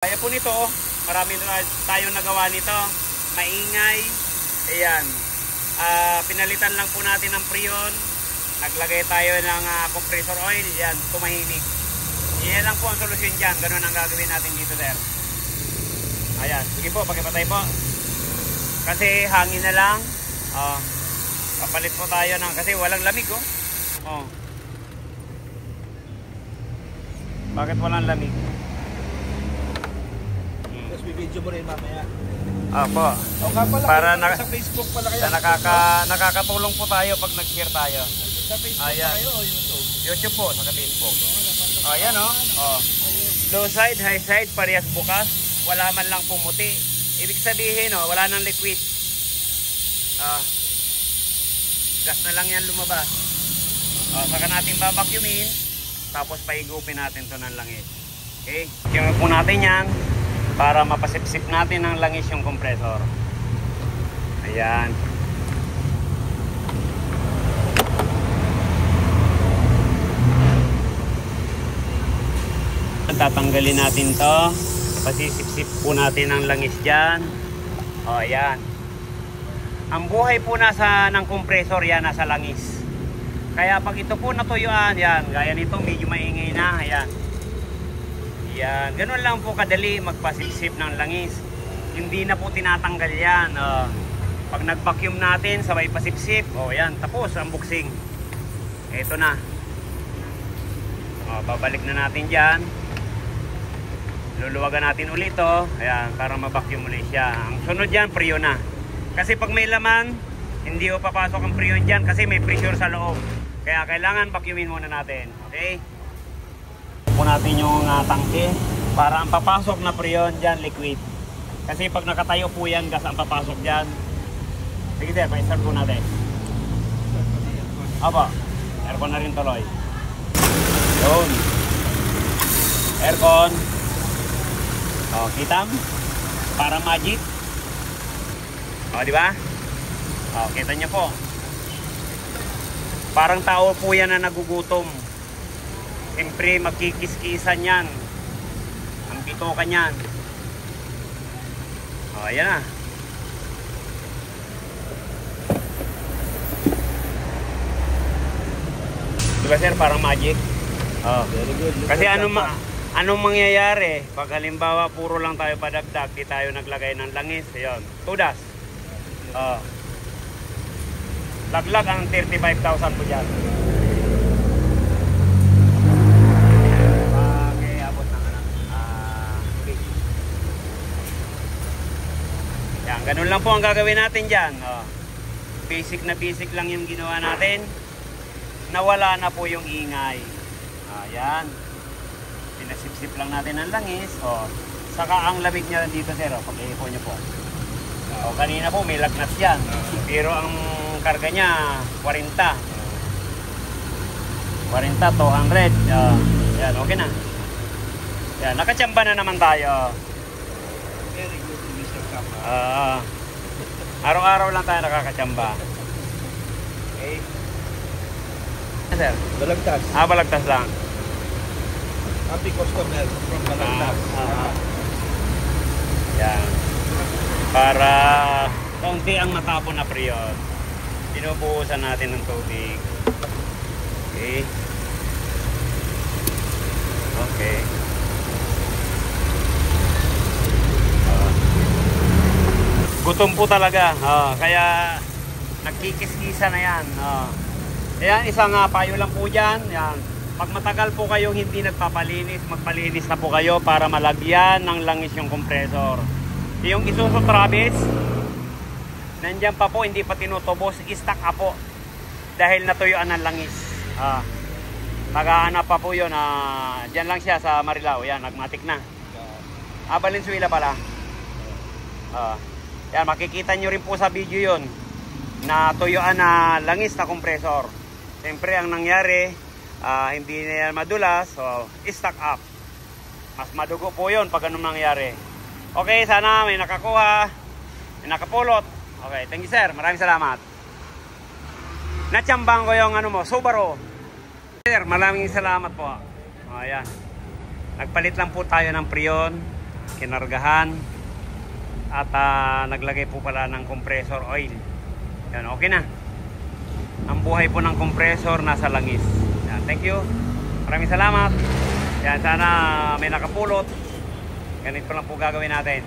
Kaya po nito, marami na tayong nagawa nito. Maingay. Ayan. Pinalitan lang po natin ng Freon. Naglagay tayo ng compressor oil. Yan, tumahimik. Yan lang po ang solusyon dyan. Ganun ang gagawin natin dito, sir. Ayan. Sige po, pakipatay po. Kasi hangin na lang. Papalit po tayo ng, kasi walang lamig, oh. Bakit walang lamig? Tapos bibidyo mo rin mamaya. Opo. Para sa Facebook pala kayo. Nakakatulong po tayo pag nag-share tayo. Sa Facebook pa kayo o YouTube? YouTube po, sa Facebook. Ayan low side, high side, parehas bukas. Wala man lang pumuti. Ibig sabihin, wala nang liquid. Gas na lang yan lumabas. Saka natin babacuumin. Tapos paigupin natin to ng langis. Okay? Vacuum po natin yan para mapasipsip natin ng langis yung compressor. Ayan. Tatanggalin natin to. Pasisipsip po natin ng langis dyan. Ayan. Ang buhay po ng compressor yan nasa langis. Kaya pag ito po natuyuan, yan, gaya nito medyo maingay na, ayan. Yan, ganun lang po kadali magpasipsip ng langis. Hindi na po tinatanggal yan. Pag nag-vacuum natin, sabay pasipsip, yan, tapos ang buksing. Ito na. Babalik na natin dyan. Luluwagan natin ulit ayan, para ma-vacuum ulit siya. Ang sunod dyan, Freon na. Kasi pag may laman, hindi papasok ang Freon dyan kasi may pressure sa loob. Kaya kailangan vacuumin muna natin. Okay? Po natin yung tangke para ang papasok na Freon dyan, liquid. Kasi pag nakatayo po yan, gas ang papasok dyan. Sige sir, pa-start po natin. Aba, aircon na rin tuloy. Yun. Aircon. Kitam? Para magic. Di ba? Kita nyo po. Parang tao po yan na nagugutom. Siyempre magkikis-kisan yan. Ang bitokan yan. Ayan na. Diba sir, parang magic? Very good. Kasi anong mangyayari pag halimbawa puro lang tayo padagdag, di tayo naglagay ng langis, ayun, tudas. Laglag ang 35,000 po dyan. Okay, abot ng okay. Yan, ganun lang po ang gagawin natin dyan. Basic na basic lang yung ginawa natin. Nawala na po yung ingay. Ayan. Pinasipsip lang natin ang langis. Saka ang lamig niya dito sir. Pag-ipo nyo po. Kanina po may lagnat yan. Pero ang karga niya 40. 200. Yan, okay na. Yan, nakachamba na naman tayo. Very good, Mr. Kappa. Araw-araw lang tayo nakakachamba. Okay. Sir? Balagtas. Balagtas lang. Happy customer from Balagtas. Yan. Para kaunti ang matapon na Freon, binubuhusan natin ng tubig. Okay. Okay. Gutom po talaga. Kaya nagkikis-kisa na yan. Ayan, isang payo lang po dyan. Yan. Pag matagal po kayong hindi nagpapalinis, magpalinis na po kayo para malagyan ng langis yung compressor. Yung Isuzu Travis, nandyan pa po, hindi pa tinutubos, i-stack up po. Dahil natuyuan ng langis. Maghahanap pa po yun. Dyan lang siya sa Marilao. Yan, nagmatik na. Valenzuela pala. Yan, makikita nyo rin po sa video yun. Natuyuan na langis na compressor. Siyempre, ang nangyari, hindi na yan madulas. So, i-stack up. Mas madugo po yun pag anong nangyari. Okay, sana may nakakuha, may nakapulot. Okay, thank you sir. Maraming salamat. Natsambang ko yung Subaru. Sir, maraming salamat po. Ayan. Nagpalit lang po tayo ng Freon. kinargahan at naglagay po pala ng compressor oil. Yan, okay na. Ang buhay po ng compressor nasa langis. Yan, thank you. Maraming salamat. Yan, sana may nakapulot. Ganito lang po gagawin natin.